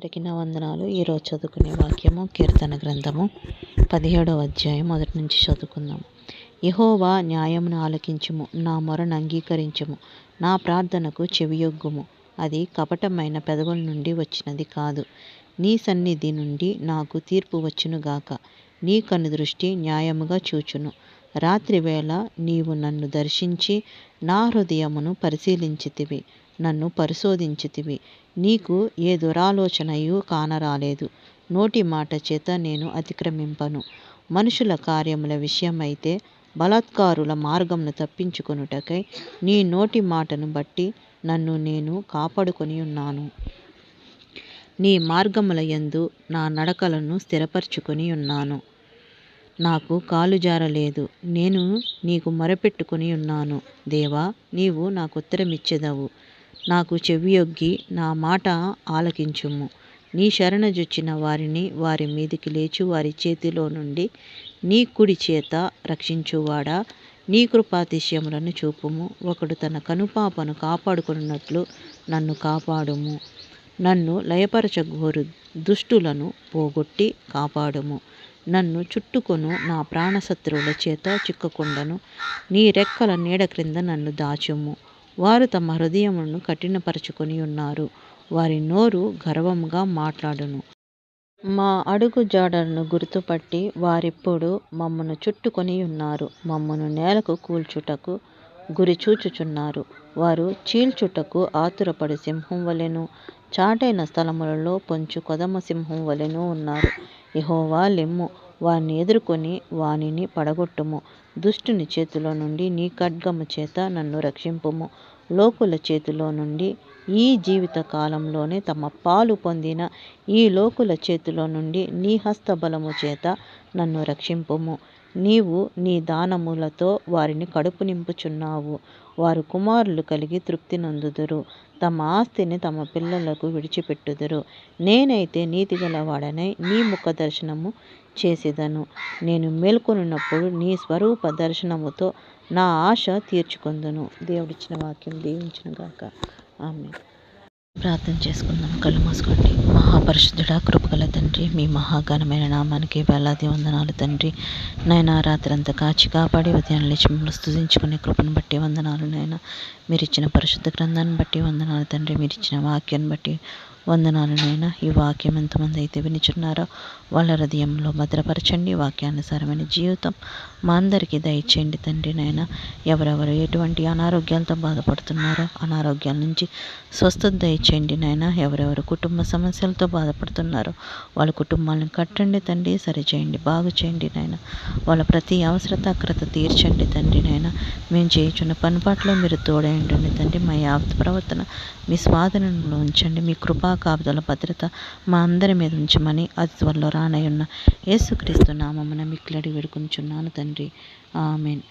అందరికీ నా వందనాలు. ఈరోజు చదువుకునే వాక్యము కీర్తన గ్రంథము 17వ అధ్యాయం మొదటి నుంచి చదువుకుందాం. యెహోవా న్యాయమును ఆలకించుము, నా మొరను అంగీకరించుము, నా ప్రార్థనకు చెవియొగ్గుము. అది కపటమైన పెదవుల నుండి వచ్చినది కాదు. నీ సన్నిధి నుండి నాకు తీర్పు వచ్చునుగాక. నీ కనుదృష్టి న్యాయముగా చూచును. రాత్రివేళ నీవు నన్ను దర్శించి నా హృదయమును పరిశీలించితివి, నన్ను పరిశోధించితివి. నీకు ఏ దురాలోచనయు కానరాలేదు. నోటి మాట చేత నేను అతిక్రమింపను. మనుషుల కార్యముల విషయమైతే బలాత్కారుల మార్గమును తప్పించుకొనుటకై నీ నోటి మాటను బట్టి నన్ను నేను కాపాడుకొని ఉన్నాను. నీ మార్గముల యందు నా నడకలను స్థిరపరచుకొని ఉన్నాను. నాకు కాలు జారలేదు. నేను నీకు మొరపెట్టుకొని ఉన్నాను. దేవా, నీవు నాకు ఉత్తరమిచ్చెదవు. నాకు చెవియొగ్గి నా మాట ఆలకించుము. నీ శరణుజొచ్చిన వారిని వారి మీదికి లేచు వారి చేతిలో నుండి నీ కుడి చేత రక్షించువాడా, నీ కృపాతిశయములను చూపుము. ఒకడు తన కనుపాపను కాపాడుకున్నట్లు నన్ను కాపాడుము. నన్ను లయపరచగోరు దుష్టులను పోగొట్టి కాపాడుము. నన్ను చుట్టుకొను నా ప్రాణశత్రువుల చేత చిక్కకుండను. నీ రెక్కల నీడ క్రింద నన్ను దాచుము. వారు తమ హృదయములను కఠినపరచుకొని ఉన్నారు. వారి నోరు గర్వముగా మాట్లాడును. మా అడుగు జాడలను గుర్తుపట్టి వారిప్పుడు మమ్మను చుట్టుకొని ఉన్నారు. మమ్మను నేలకు కూల్చుటకు గురి చూచుచున్నారు. వారు చీల్చుటకు ఆతురపడు సింహం వలెను, చాటైన స్థలములలో పొంచు కొదమ సింహం వలెను ఉన్నారు. యెహోవా లెమ్ము, వారిని ఎదుర్కొని వానిని పడగొట్టుము. దుష్టుని చేతిలో నుండి నీ ఖడ్గము చేత నన్ను రక్షింపుము. లోకుల చేతిలో నుండి, ఈ జీవిత కాలంలోనే తమ పాలు పొందిన ఈ లోకుల చేతిలో నుండి నీ హస్తబలము చేత నన్ను రక్షింపుము. నీవు నీ దానములతో వారిని కడుపు నింపుచున్నావు. వారు కుమారులు కలిగి తృప్తి నొందుదురు. తమ ఆస్తిని తమ పిల్లలకు విడిచిపెట్టుదురు. నేనైతే నీతిగలవాడనై నీ ముఖ దర్శనము చేసేదను. నేను మేల్కొనున్నప్పుడు నీ స్వరూప దర్శనముతో నా ఆశ తీర్చుకొందును. దేవుడిచ్చిన వాక్యం దీవించునుగాక. ఆమేన్. ప్రార్థన చేసుకుందాం. కళ్ళు మూసుకోండి. మహాపరిశుద్ధుడా, కృపగల తండ్రి, మీ మహాఘనమైన నామానికి వేలాది వందనాలు తండ్రి. నాయనా, రాత్రంతా కాచి కాపాడి ఉదయం లేచి మిమ్మల్ని స్తుతించుకునే కృపను బట్టి వందనాలు నాయన. మీరు ఇచ్చిన పరిశుద్ధ గ్రంథాన్ని బట్టి వందనాలు తండ్రి. మీరు ఇచ్చిన వాక్యాన్ని బట్టి వందనాలు నాయన. ఈ వాక్యం ఎంతమంది అయితే వినిచున్నారో వాళ్ళ హృదయంలో భద్రపరచండి. వాక్యానుసారమైన జీవితం మా అందరికీ దయచేయండి తండ్రి నాయన. ఎవరెవరు ఎటువంటి అనారోగ్యాలతో బాధపడుతున్నారో అనారోగ్యాల నుంచి స్వస్థత దయచేయండి నాయన. ఎవరెవరు కుటుంబ సమస్యలతో బాధపడుతున్నారో వాళ్ళ కుటుంబాలను కట్టండి తండ్రి, సరిచేయండి, బాగు చేయండి నాయన. వాళ్ళ ప్రతి అవసరత అక్రత తీర్చండి తండ్రి నాయన. మేము చేయుచున్న పనిపాట్లో మీరు తోడయండి తండ్రి. మా యావత్ ప్రవర్తన మీ స్వాధీనంలో ఉంచండి. మీ కృపా కాపుదల భద్రత మా అందరి మీద ఉంచమని అతి త్వరలో రానయ్యున్న యేసుక్రీస్తు నామమున మిక్కిలి అడిగి వేడుకొనుచున్నాను తండ్రి. ఆమేన్.